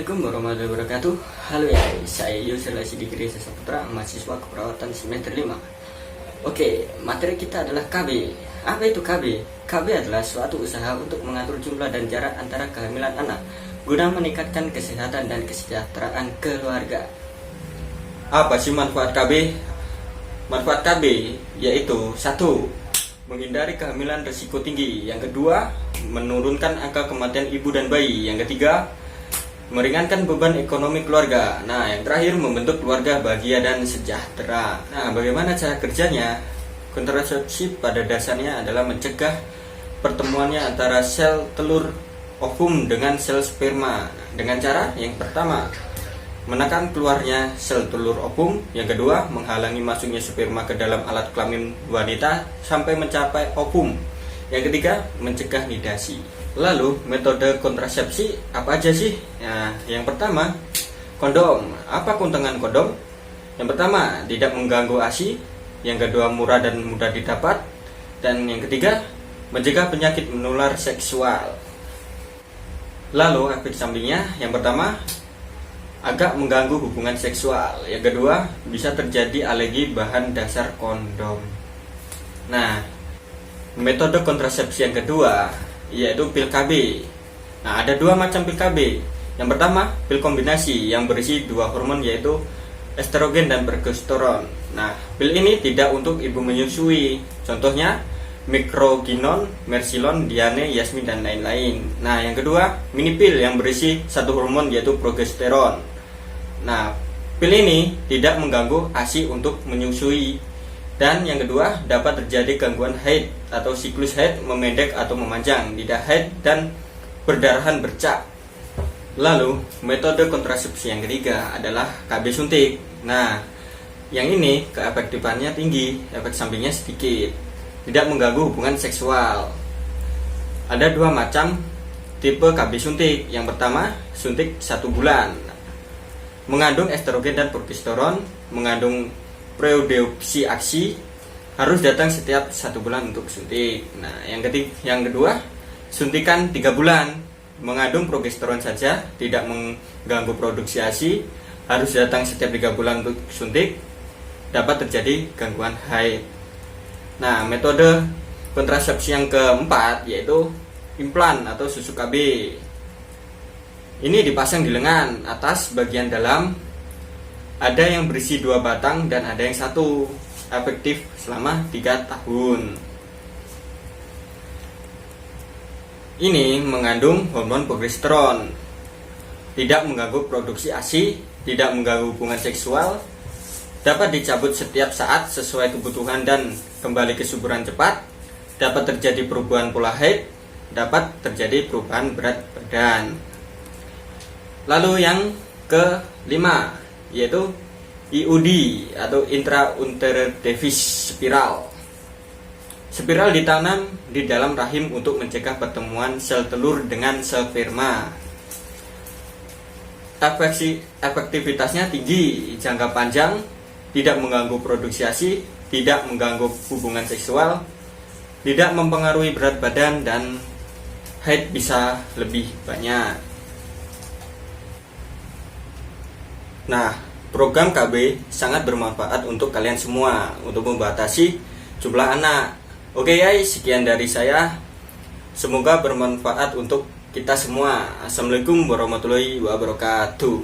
Assalamualaikum warahmatullahi wabarakatuh. Halo ya, saya Yusuf Sidikri Saputra, mahasiswa keperawatan semester 5. Oke, materi kita adalah KB. Apa itu KB? KB adalah suatu usaha untuk mengatur jumlah dan jarak antara kehamilan anak guna meningkatkan kesehatan dan kesejahteraan keluarga. Apa sih manfaat KB? Manfaat KB yaitu 1. Menghindari kehamilan risiko tinggi. Yang kedua, menurunkan angka kematian ibu dan bayi. Yang ketiga, meringankan beban ekonomi keluarga. Nah, yang terakhir, membentuk keluarga bahagia dan sejahtera. Nah, bagaimana cara kerjanya? Kontrasepsi pada dasarnya adalah mencegah pertemuannya antara sel telur ovum dengan sel sperma. Dengan cara yang pertama, menekan keluarnya sel telur ovum. Yang kedua, menghalangi masuknya sperma ke dalam alat kelamin wanita sampai mencapai ovum. Yang ketiga, mencegah nidasi. Lalu, metode kontrasepsi apa aja sih? Nah, yang pertama, kondom. Apa keuntungan kondom? Yang pertama, tidak mengganggu ASI. Yang kedua, murah dan mudah didapat. Dan yang ketiga, mencegah penyakit menular seksual. Lalu, efek sampingnya, yang pertama, agak mengganggu hubungan seksual. Yang kedua, bisa terjadi alergi bahan dasar kondom. Nah, metode kontrasepsi yang kedua yaitu pil KB. Nah, ada dua macam pil KB. Yang pertama, pil kombinasi yang berisi dua hormon yaitu estrogen dan progesteron. Nah, pil ini tidak untuk ibu menyusui. Contohnya Microgynon, Mercilon, Diane, Yasmin dan lain-lain. Nah, yang kedua, mini pil yang berisi satu hormon yaitu progesteron. Nah, pil ini tidak mengganggu ASI untuk menyusui. Dan yang kedua, dapat terjadi gangguan haid atau siklus haid memendek atau memanjang, tidak haid dan perdarahan bercak. Lalu, metode kontrasepsi yang ketiga adalah KB suntik. Nah, yang ini keefektifannya tinggi, efek sampingnya sedikit, tidak mengganggu hubungan seksual. Ada dua macam tipe KB suntik. Yang pertama, suntik 1 bulan. Mengandung estrogen dan progesteron, mengandung predeopsi aksi, harus datang setiap 1 bulan untuk suntik. Nah, yang kedua, suntikan 3 bulan, mengandung progesteron saja, tidak mengganggu produksi ASI, harus datang setiap 3 bulan untuk suntik, dapat terjadi gangguan haid. Nah, metode kontrasepsi yang keempat yaitu implan atau susu KB. Ini dipasang di lengan atas bagian dalam. Ada yang berisi 2 batang dan ada yang 1. Efektif selama 3 tahun. Ini mengandung hormon progesteron, tidak mengganggu produksi ASI, tidak mengganggu hubungan seksual, dapat dicabut setiap saat sesuai kebutuhan dan kembali kesuburan cepat, dapat terjadi perubahan pola haid, dapat terjadi perubahan berat badan. Lalu yang kelima yaitu IUD atau intrauterine device spiral. Spiral ditanam di dalam rahim untuk mencegah pertemuan sel telur dengan sperma. Efektivitasnya tinggi, jangka panjang, tidak mengganggu produksi ASI, tidak mengganggu hubungan seksual, tidak mempengaruhi berat badan dan haid bisa lebih banyak. Nah, program KB sangat bermanfaat untuk kalian semua untuk membatasi jumlah anak. Oke guys, sekian dari saya. Semoga bermanfaat untuk kita semua. Assalamualaikum warahmatullahi wabarakatuh.